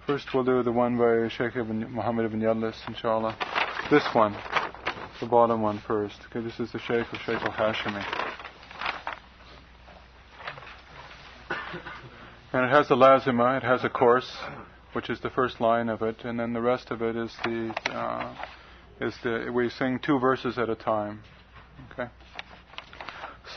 First we'll do the one by Sheikh Muhammad ibn Yadlis, inshallah. This one, the bottom one first. Okay, this is the Sheikh of Sheikh al-Hashimi. And it has a lazima, it has a course, which is the first line of it, and then the rest of it is we sing 2 verses at a time. Okay.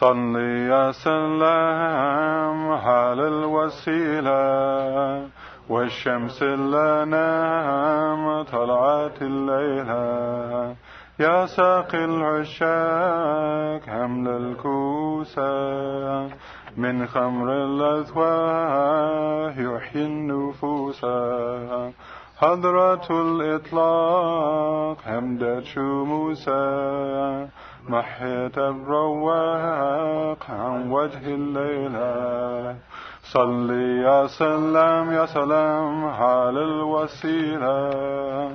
Salli Ya Salam Halal Wasila والشمس لنا طلعت الليلة يا ساقي العشاق حمل الكوسة من خمر الأذواق يحيي النفوس حضرة الإطلاق همدت شموسا محيت الرواق عن وجه الليلة صلي يا سلام يا سلام على الوسيلة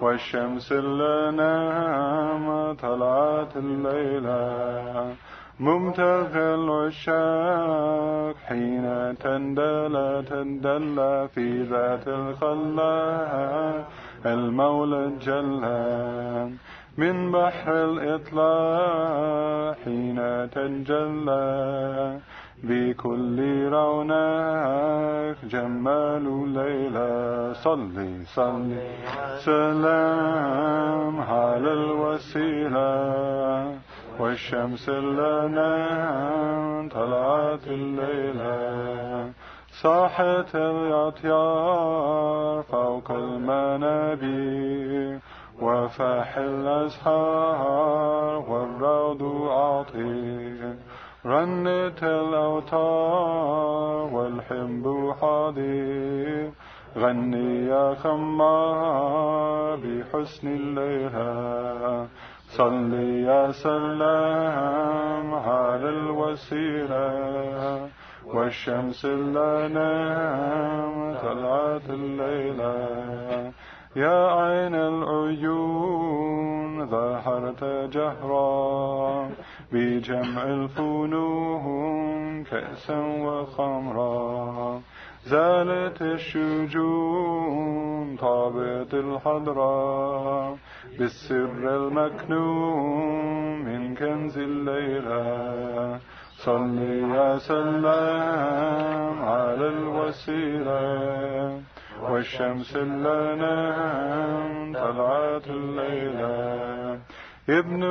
والشمس لنا طلعت الليلة ممتغى العشاق حين تندلى في ذات الخلاق المولى الجلال من بحر الإطلاق حين تنجلى بكل رونق جمال ليلى صلي سلام على الوسيلة والشمس لنا طلعت الليلة صاحت الأطيار فوق المنابر وفاح الأزهار والروض عطير رنت الأوتار والحب حاضر غني يا خمار بحسن الليلة صلي يا سلام على الوسيلة والشمس لنا طلعت الليلة يا عين العيون ظهرت جهرا بجمع الفنون كأسا وخمرا زالت الشجون طابت الحضرا بالسر المكنون من كنز الليلة صلي يا سلام على الوسيلة والشمس لنا طلعت الليلة ابن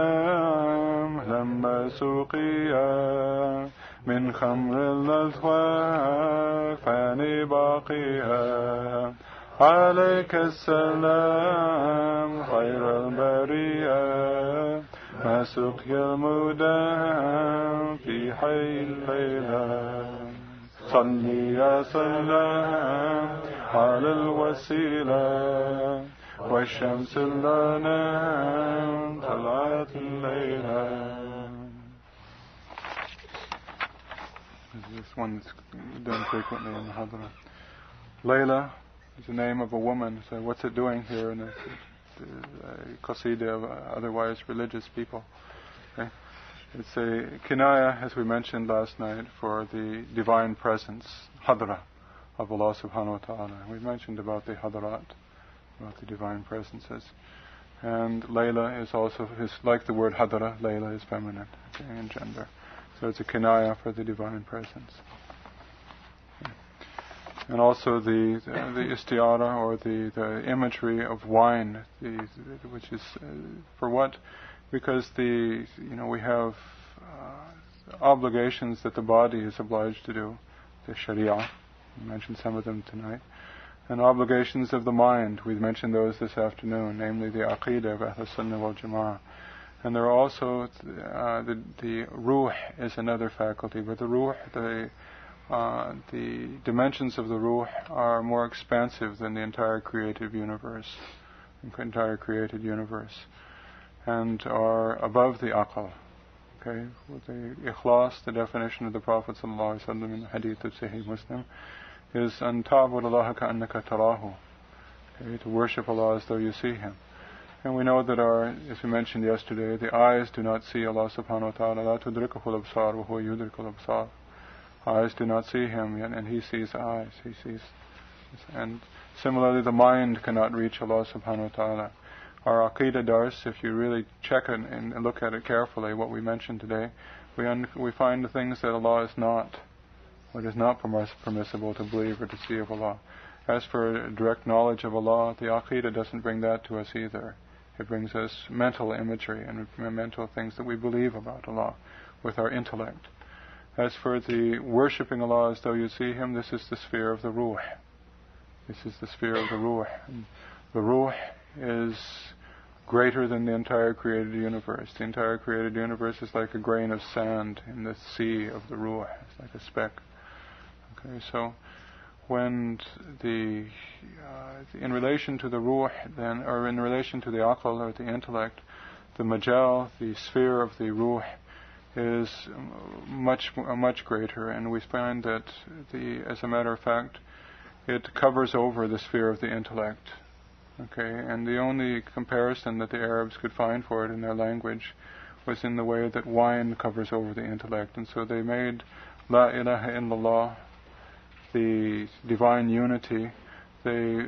يلسهام لما سقيا من خمر الأذواق فاني باقيها عليك السلام خير البرية ما سقي المدام في حي الليلة صلي يا سلام على الوسيلة والشمس لنا طلعت الليلة. This one that's done frequently in the Hadra. Layla is the name of a woman. So what's it doing here in a qasida of otherwise religious people? Okay. It's a kinaya, as we mentioned last night, for the divine presence, Hadra, of Allah subhanahu wa ta'ala. We mentioned about the Hadrat, about the divine presences. And Layla is also, like the word Hadra, Layla is feminine in gender. So it's a kinaya for the divine presence. And also the istiara, or the imagery of wine, which is for what? Because we have obligations that the body is obliged to do, the sharia. We mentioned some of them tonight. And obligations of the mind. We mentioned those this afternoon, namely the aqidah of Ahl Sunnah wal Jama'ah. And there are also the ruh is another faculty, but the ruh, the dimensions of the ruh are more expansive than the entire created universe, and are above the aql. Okay, with the ikhlas, the definition of the Prophet ﷺ in the hadith of Sahih Muslim is an ta'bud Allah ka'annaka tarahu. Okay, to worship Allah as though you see Him. And we know that as we mentioned yesterday, the eyes do not see Allah subhanahu wa ta'ala. La tudrikuhu al-absar wa huwa yudrikul absar. Eyes do not see Him, and He sees eyes. He sees And similarly, the mind cannot reach Allah subhanahu wa ta'ala. Our Aqidah Dars, if you really check it and look at it carefully, what we mentioned today, we find the things that Allah is not, what is not permissible to believe or to see of Allah. As for direct knowledge of Allah, the Aqidah doesn't bring that to us either. It brings us mental imagery and mental things that we believe about Allah with our intellect. As for the worshipping Allah as though you see Him, this is the sphere of the Ruh. This is the sphere of the Ruh. And the Ruh is greater than the entire created universe. The entire created universe is like a grain of sand in the sea of the Ruh. It's like a speck. Okay, so when in relation to the Ruh, then, or in relation to the Aql or the intellect, the Majal, the sphere of the Ruh, is much greater, and we find that as a matter of fact, it covers over the sphere of the intellect. Okay, and the only comparison that the Arabs could find for it in their language was in the way that wine covers over the intellect, and so they made La ilaha illallah, the divine unity. They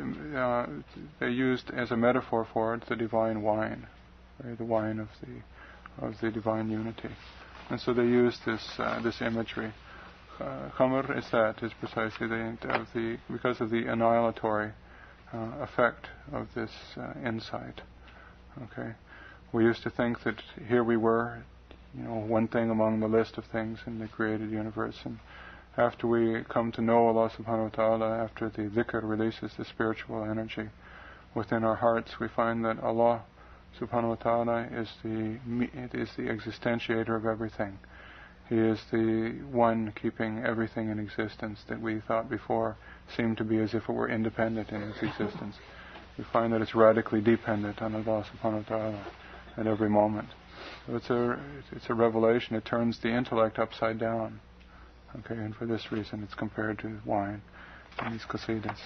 used as a metaphor for it the divine wine, right? The wine of the divine unity. And so they use this imagery. Khamr is precisely because of the annihilatory effect of this insight. Okay, we used to think that here we were, one thing among the list of things in the created universe, and after we come to know Allah subhanahu wa ta'ala, after the dhikr releases the spiritual energy within our hearts, we find that Allah subhanahu wa ta'ala is the existentiator of everything. He is the one keeping everything in existence that we thought before seemed to be as if it were independent in its existence. We find that it's radically dependent on Allah subhanahu wa ta'ala at every moment. So it's a revelation. It turns the intellect upside down. Okay, and for this reason it's compared to wine in these qasidas.